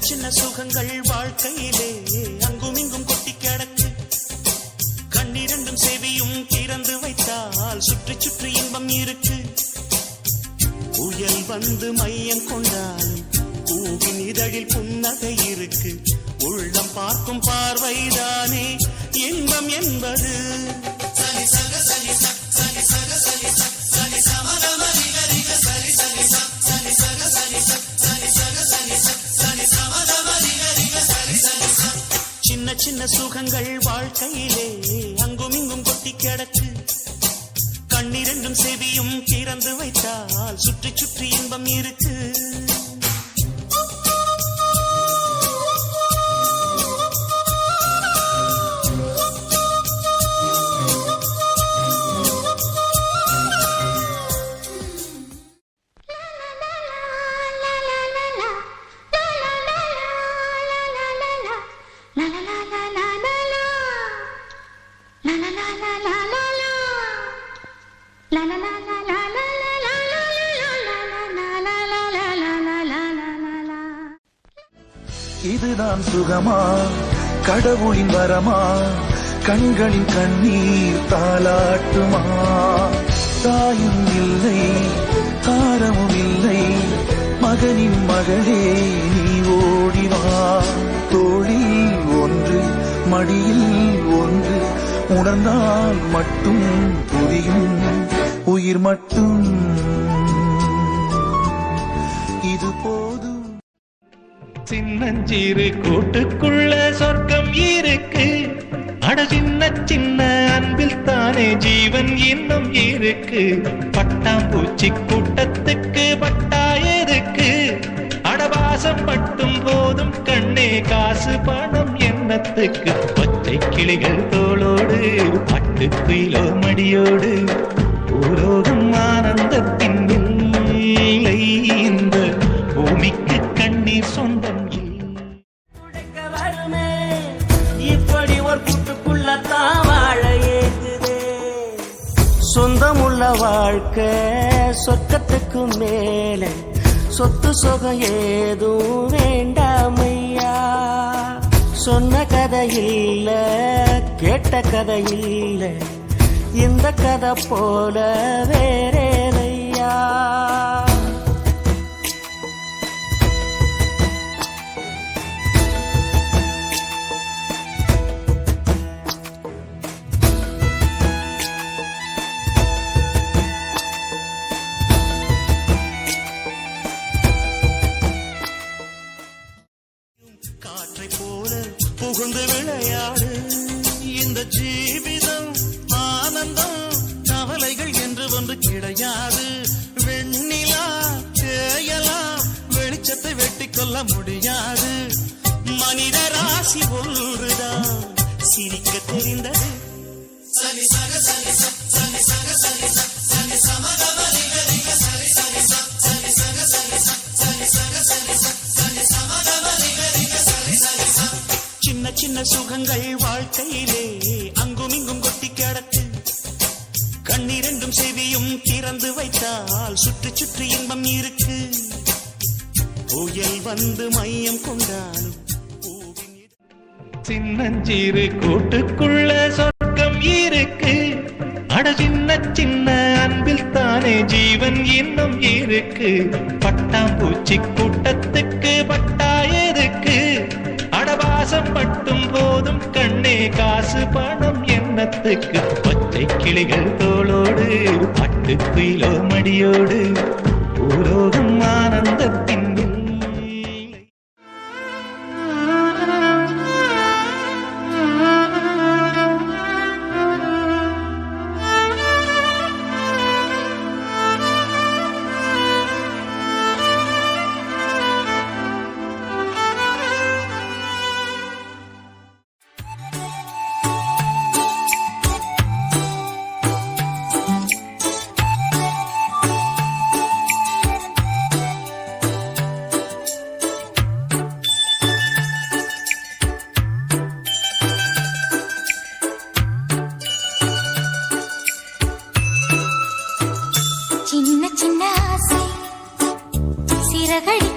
சின்ன சுகங்கள் வாழ்க்கையிலே அங்கும் இங்கும் கொட்டி கிடக்கு. கண்ணிரண்டும் செவியும் திறந்து வைத்தால் சுற்றி சுற்றி இன்பம் இருக்கு. புயல் வந்து மையம் கொண்டாலும் பூவின் இதழில் புன்னகை இருக்கு. உள்ளம் பார்க்கும் பார்வைதானே இன்பம் என்பது. சரி சக சரி சரி சக சரி சரி சமரமரிக சரி சரி சரி சக சரி சரி சக சரி சரி சமரமரிக சரி சரி. சின்ன சின்ன சுகங்கள் வாழ்க்கையிலே அங்கும் இங்கும் கொட்டி கிடக்கு. கண்ணிரண்டும் செவியும் திறந்து வைத்தால் சுற்றி சுற்றி இன்பம் இருக்கு. இதுதான் சுகமா, கடவுளின் வரமா, கண்களின் கண்ணீர் தாலாட்டுமா? தாயும் இல்லை, தாரமும் இல்லை, மகனின் மகளே நீ ஓடிவா. தோளில் ஒன்று, மடியில் ஒன்று, உணர்ந்தால் மட்டும் புரியும் உயிர் மட்டும். இது போதும். சின்னஞ்சிறு கூட்டுக்குள்ள சொர்க்கம் இருக்கு. அட சின்ன சின்ன அன்பில் தானே ஜீவன் இன்னும் இருக்கு. பட்டாம்பூச்சி கூட்டத்துக்கு பட்டா எதுக்கு? அடவாசம் பட்டும் போதும் கண்ணே காசு பணம் எண்ணத்துக்கு. பச்சை கிளிகள் தோளோடு பட்டு குயிலோ மடியோடு பூலோகம் ஆனந்தத்தின் இல்லை. இந்த பூமிக்கு கண்ணீர் சொந்தம் வருமே. இப்படி ஒரு கூட்டுக்குள்ளத்தான் வாழ ஏங்குதே. சொந்தமுள்ள வாழ்க்கை சொர்க்கத்துக்கு மேல, சொத்து சொகம் ஏதும் வேண்டாமையா. சொன்ன கதை இல்ல, கேட்ட கதை இல்ல, இந்த கதை போல வேறேதையா. காற்றை போல புகுந்து விளையாடு. இந்த ஜீவிதம் ஆனந்தம், கவலைகள் என்று ஒன்று கிடையாது. வெண்ணிலா தேயலாம், வெளிச்சத்தை வெட்டி கொள்ள முடியாது. மனித ராசி ஒன்றுதான் சிரிக்க தெரிந்தது. சனி சக சனி சனி சக சனி சனி சமகமரிக சரி சரி சனி சக சனி சனி சக சனி சனி சமகமரிக சரி சரி. சின்ன சின்ன சுகங்கள் வாழ்க்கையிலே அங்கும் இங்கும் கொட்டி கிடக்கு. கண்ணிரண்டும் செவியும் திறந்து வைத்தால் சுற்றி சுற்றி இன்பம் இருக்கு. புயல் வந்து மையம் கொண்டாலும் சின்னஞ்சிறு கூட்டுக்குள்ள சொர்க்கம் இருக்கு. அட சின்ன சின்ன அன்பில் தானே ஜீவன் இன்னும் இருக்கு. பட்டாம்பூச்சி கூட்டத்துக்கு பட்டா எதுக்கு? அடவாசம் பட்டும் போதும் கண்ணே காசு பணம் எண்ணத்துக்கு. பச்சை கிளிகள் தோளோடு பட்டு குயிலோ மடியோடு பூலோகம் ஆனந்தத்தின் சிறகடி